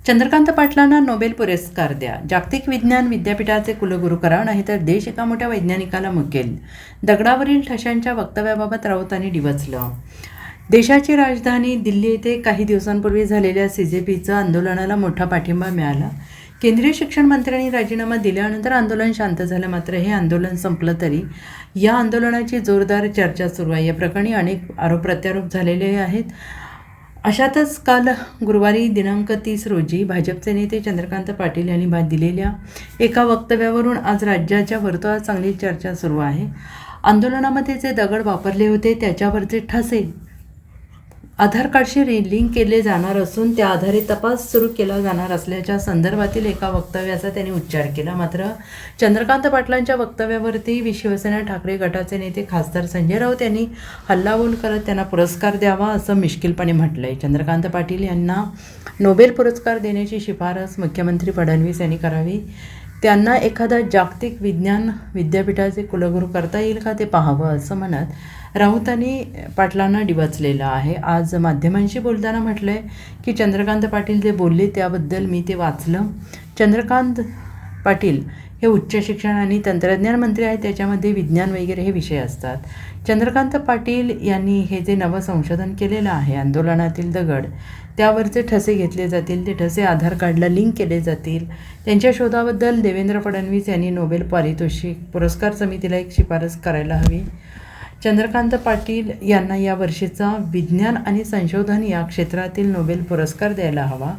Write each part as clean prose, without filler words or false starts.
चंद्रकांत पाटलांना नोबेल पुरस्कार द्या, जागतिक विज्ञान विद्यापीठाचे कुलगुरू करा, नाहीतर देश एका मोठ्या वैज्ञानिकाला मुकेल. दगडावरील ठशांच्या वक्तव्याबाबत राऊतांनी डिवचलं. देशाची राजधानी दिल्ली येथे काही दिवसांपूर्वी झालेल्या CJPचं आंदोलनाला मोठा पाठिंबा मिळाला. केंद्रीय शिक्षण मंत्र्यांनी राजीनामा दिल्यानंतर आंदोलन शांत झालं. मात्र हे आंदोलन संपलं तरी या आंदोलनाची जोरदार चर्चा सुरू आहे. या प्रकरणी अनेक आरोप प्रत्यारोप झालेले आहेत. अशातच काल गुरुवारी दिनांक 30 रोजी भाजपचे नेते चंद्रकांत पाटील यांनी दिलेल्या एका वक्तव्यावरून आज राज्याच्या वर्तुळात चांगली चर्चा सुरू आहे. आंदोलनामध्ये जे दगड वापरले होते त्याच्यावरचे ठसे आधार कार्डशी लिंक केले जाणार असून त्या आधारे तपास सुरू केला जाणार असल्याच्या संदर्भातील एका वक्तव्याचा त्यांनी उच्चार केला. मात्र चंद्रकांत पाटलांच्या वक्तव्यावरती शिवसेना ठाकरे गटाचे नेते खासदार संजय राऊत यांनी हल्लाबोल करत त्यांना पुरस्कार द्यावा असं मिश्किलपणे म्हटलं आहे. चंद्रकांत पाटील यांना नोबेल पुरस्कार देण्याची शिफारस मुख्यमंत्री फडणवीस यांनी करावी. त्यांना एखादा जागतिक विज्ञान विद्यापीठाचे कुलगुरू करता येईल का ते पाहावं असं म्हणत राऊतांनी पाटलांना डिवचलेलं आहे. आज माध्यमांशी बोलताना म्हटलं आहे की चंद्रकांत पाटील जे बोलले त्याबद्दल मी ते वाचलं. चंद्रकांत पाटील हे उच्च शिक्षण आणि तंत्रज्ञान मंत्री आहेत, त्याच्यामध्ये विज्ञान वगैरे हे विषय असतात. चंद्रकांत पाटील यांनी हे जे नवं संशोधन केलेलं आहे, आंदोलनातील दगड त्यावरचे ठसे घेतले जातील, ते ठसे आधार कार्डला लिंक केले जातील. त्यांच्या शोधाबद्दल देवेंद्र फडणवीस यांनी नोबेल पारितोषिक पुरस्कार समितीला एक शिफारस करायला हवी. चंद्रकांत पाटील यांना या वर्षीचा विज्ञान आणि संशोधन या क्षेत्रातील नोबेल पुरस्कार द्यायला हवा.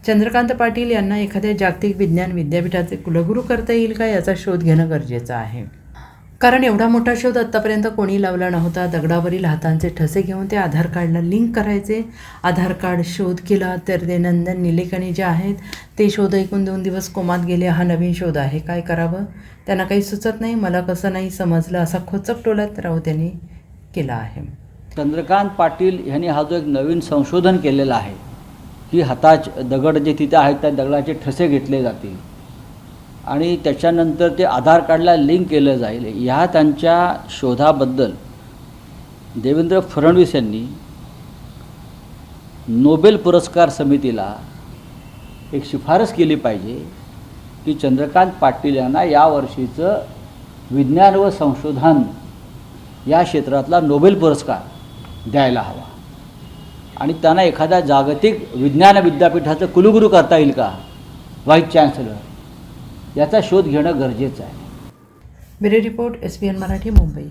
चंद्रकांत पाटील यांना एखाद्या जागतिक विज्ञान विद्यापीठाचे कुलगुरू करता येईल का याचा शोध घेणं गरजेचं आहे. कारण एवढा मोठा शोध आत्तापर्यंत कोणी लावला नव्हता. दगडावरील हातांचे ठसे घेऊन ते आधार कार्डला लिंक करायचे. आधार कार्ड शोध केला तर ते नंदन निलेकणी जे आहेत ते शोध ऐकून 2 दिवस कोमात गेले. हा नवीन शोध आहे, काय करावं त्यांना काही सुचत नाही. मला कसं नाही समजलं असा खोचक टोला राऊत यांनी केला आहे. चंद्रकांत पाटील यांनी हा जो एक नवीन संशोधन केलेला आहे की दगड जे तिथे आहेत त्या दगडाचे ठसे घेतले जातील आणि त्याच्यानंतर ते आधार कार्डला लिंक केलं जाईल, ह्या त्यांच्या शोधाबद्दल देवेंद्र फडणवीस यांनी नोबेल पुरस्कार समितीला एक शिफारस केली पाहिजे की चंद्रकांत पाटील यांना यावर्षीचं विज्ञान व संशोधन या क्षेत्रातला नोबेल पुरस्कार द्यायला हवा आणि त्यांना एखाद्या जागतिक विज्ञान विद्यापीठाचं कुलगुरू करता येईल का, व्हाईस चान्सलर, याचा शोध घेणं गरजेचं आहे. Bureau report SBN Marathi, Mumbai.